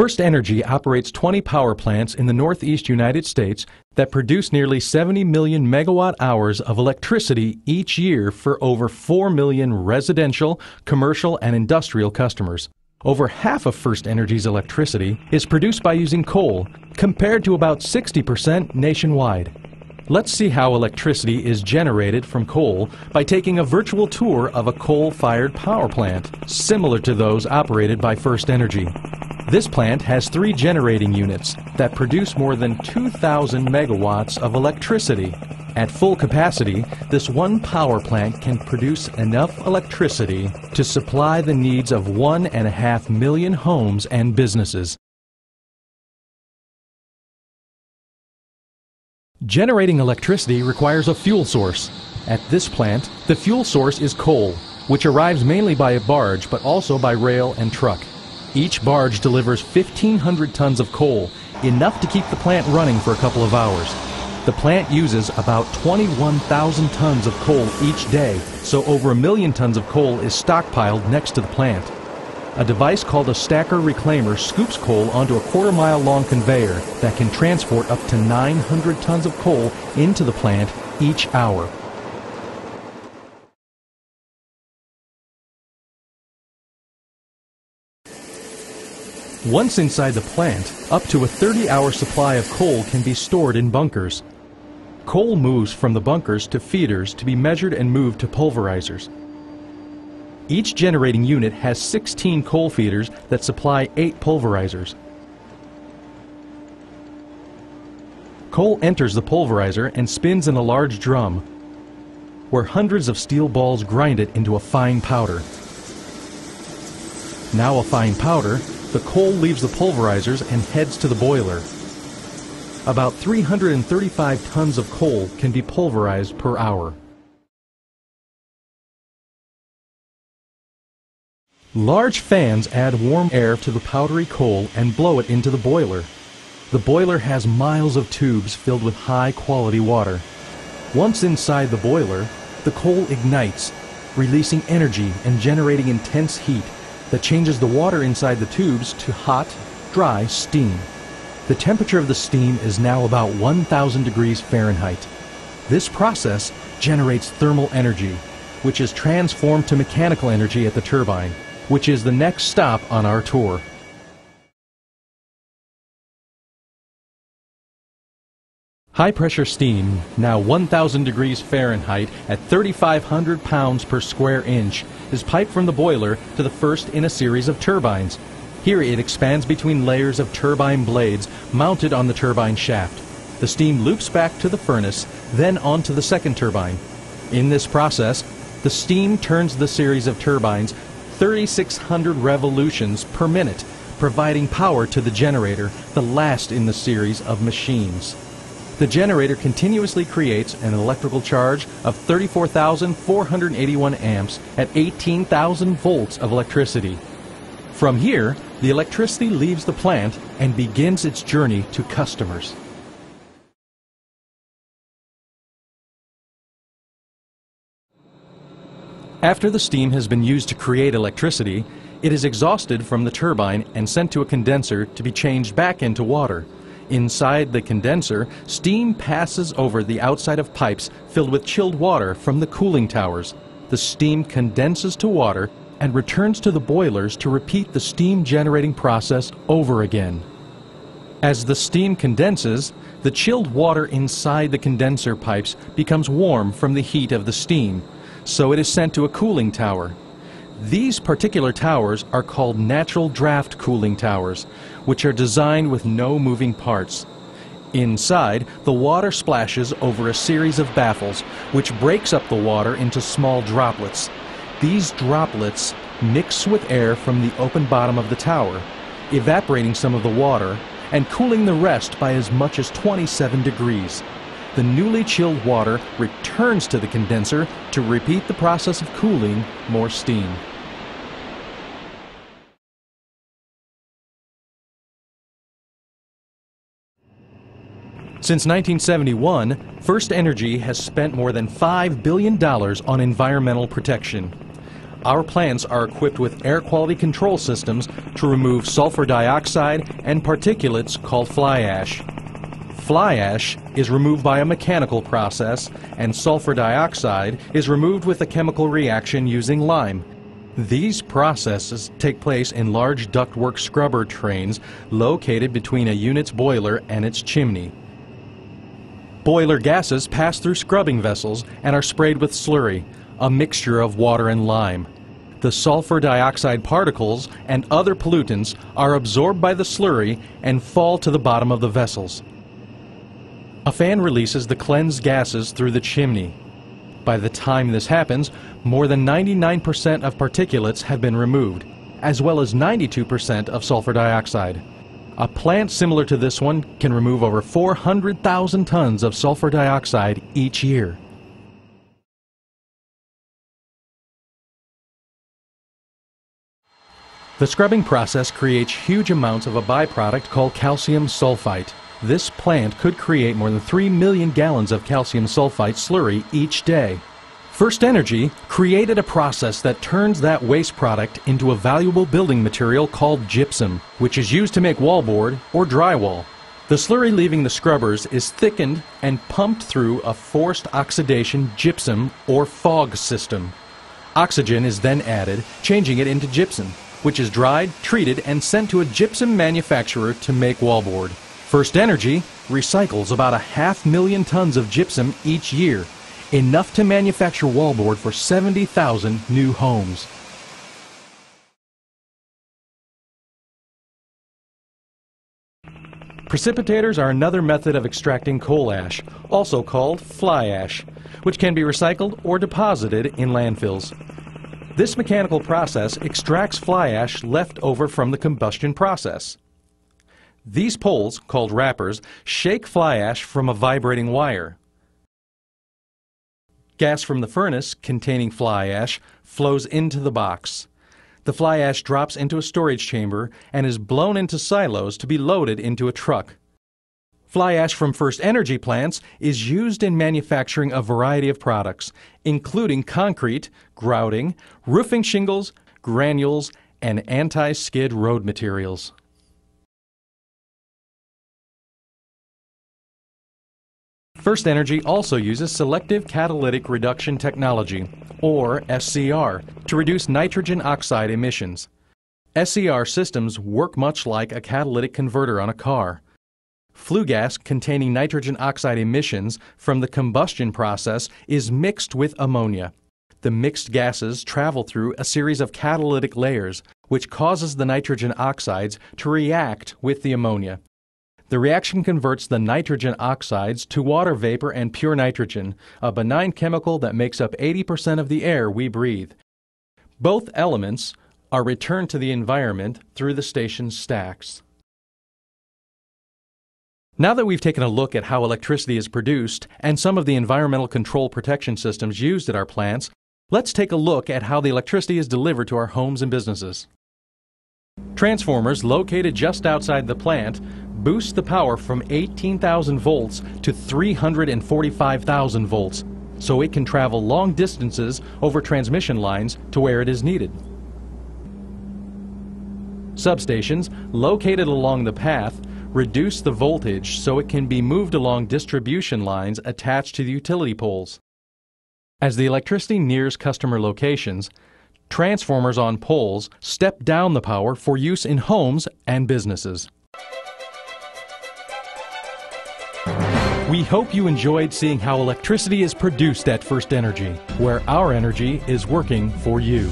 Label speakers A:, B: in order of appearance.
A: First Energy operates 20 power plants in the Northeast United States that produce nearly 70 million megawatt hours of electricity each year for over 4 million residential, commercial, and industrial customers. Over half of First Energy's electricity is produced by using coal, compared to about 60% nationwide. Let's see how electricity is generated from coal by taking a virtual tour of a coal-fired power plant, similar to those operated by First Energy. This plant has 3 generating units that produce more than 2,000 megawatts of electricity. At full capacity, this one power plant can produce enough electricity to supply the needs of 1.5 million homes and businesses. Generating electricity requires a fuel source. At this plant, the fuel source is coal, which arrives mainly by a barge but also by rail and truck. Each barge delivers 1,500 tons of coal, enough to keep the plant running for a couple of hours. The plant uses about 21,000 tons of coal each day, so over 1 million tons of coal is stockpiled next to the plant. A device called a stacker reclaimer scoops coal onto a quarter-mile long conveyor that can transport up to 900 tons of coal into the plant each hour. Once inside the plant, up to a 30-hour supply of coal can be stored in bunkers. Coal moves from the bunkers to feeders to be measured and moved to pulverizers. Each generating unit has 16 coal feeders that supply 8 pulverizers. Coal enters the pulverizer and spins in a large drum, where hundreds of steel balls grind it into a fine powder. Now a fine powder, the coal leaves the pulverizers and heads to the boiler. About 335 tons of coal can be pulverized per hour. Large fans add warm air to the powdery coal and blow it into the boiler. The boiler has miles of tubes filled with high-quality water. Once inside the boiler, the coal ignites, releasing energy and generating intense heat that changes the water inside the tubes to hot, dry steam. The temperature of the steam is now about 1,000 degrees Fahrenheit. This process generates thermal energy, which is transformed to mechanical energy at the turbine, which is the next stop on our tour. High-pressure steam, now 1,000 degrees Fahrenheit at 3,500 pounds per square inch, is piped from the boiler to the first in a series of turbines. Here it expands between layers of turbine blades mounted on the turbine shaft. The steam loops back to the furnace, then onto the second turbine. In this process, the steam turns the series of turbines 3,600 revolutions per minute, providing power to the generator, the last in the series of machines. The generator continuously creates an electrical charge of 34,481 amps at 18,000 volts of electricity. From here, the electricity leaves the plant and begins its journey to customers. After the steam has been used to create electricity, it is exhausted from the turbine and sent to a condenser to be changed back into water. Inside the condenser, steam passes over the outside of pipes filled with chilled water from the cooling towers. The steam condenses to water and returns to the boilers to repeat the steam generating process over again. As the steam condenses, the chilled water inside the condenser pipes becomes warm from the heat of the steam, so it is sent to a cooling tower. These particular towers are called natural draft cooling towers, which are designed with no moving parts. Inside, the water splashes over a series of baffles, which breaks up the water into small droplets. These droplets mix with air from the open bottom of the tower, evaporating some of the water and cooling the rest by as much as 27 degrees. The newly chilled water returns to the condenser to repeat the process of cooling more steam. Since 1971, First Energy has spent more than $5 billion on environmental protection. our plants are equipped with air quality control systems to remove sulfur dioxide and particulates called fly ash. Fly ash is removed by a mechanical process, and sulfur dioxide is removed with a chemical reaction using lime. These processes take place in large ductwork scrubber trains located between a unit's boiler and its chimney. Boiler gases pass through scrubbing vessels and are sprayed with slurry, a mixture of water and lime. The sulfur dioxide particles and other pollutants are absorbed by the slurry and fall to the bottom of the vessels. A fan releases the cleansed gases through the chimney. By the time this happens, more than 99% of particulates have been removed, as well as 92% of sulfur dioxide. A plant similar to this one can remove over 400,000 tons of sulfur dioxide each year. The scrubbing process creates huge amounts of a byproduct called calcium sulfite. This plant could create more than 3 million gallons of calcium sulfite slurry each day. First Energy created a process that turns that waste product into a valuable building material called gypsum, which is used to make wallboard or drywall. The slurry leaving the scrubbers is thickened and pumped through a forced oxidation gypsum or fog system. Oxygen is then added, changing it into gypsum, which is dried, treated, and sent to a gypsum manufacturer to make wallboard. First Energy recycles about 500,000 tons of gypsum each year, enough to manufacture wallboard for 70,000 new homes. Precipitators are another method of extracting coal ash, also called fly ash, which can be recycled or deposited in landfills. This mechanical process extracts fly ash left over from the combustion process. These poles, called wrappers, shake fly ash from a vibrating wire. Gas from the furnace containing fly ash flows into the box. The fly ash drops into a storage chamber and is blown into silos to be loaded into a truck. Fly ash from First Energy plants is used in manufacturing a variety of products, including concrete, grouting, roofing shingles, granules, and anti-skid road materials. First Energy also uses selective catalytic reduction technology, or SCR, to reduce nitrogen oxide emissions. SCR systems work much like a catalytic converter on a car. Flue gas containing nitrogen oxide emissions from the combustion process is mixed with ammonia. The mixed gases travel through a series of catalytic layers, which causes the nitrogen oxides to react with the ammonia. The reaction converts the nitrogen oxides to water vapor and pure nitrogen, a benign chemical that makes up 80% of the air we breathe. Both elements are returned to the environment through the station's stacks. Now that we've taken a look at how electricity is produced and some of the environmental control protection systems used at our plants, let's take a look at how the electricity is delivered to our homes and businesses. Transformers located just outside the plant boost the power from 18,000 volts to 345,000 volts, so it can travel long distances over transmission lines to where it is needed. Substations located along the path reduce the voltage so it can be moved along distribution lines attached to the utility poles. As the electricity nears customer locations, transformers on poles step down the power for use in homes and businesses. We hope you enjoyed seeing how electricity is produced at First Energy, where our energy is working for you.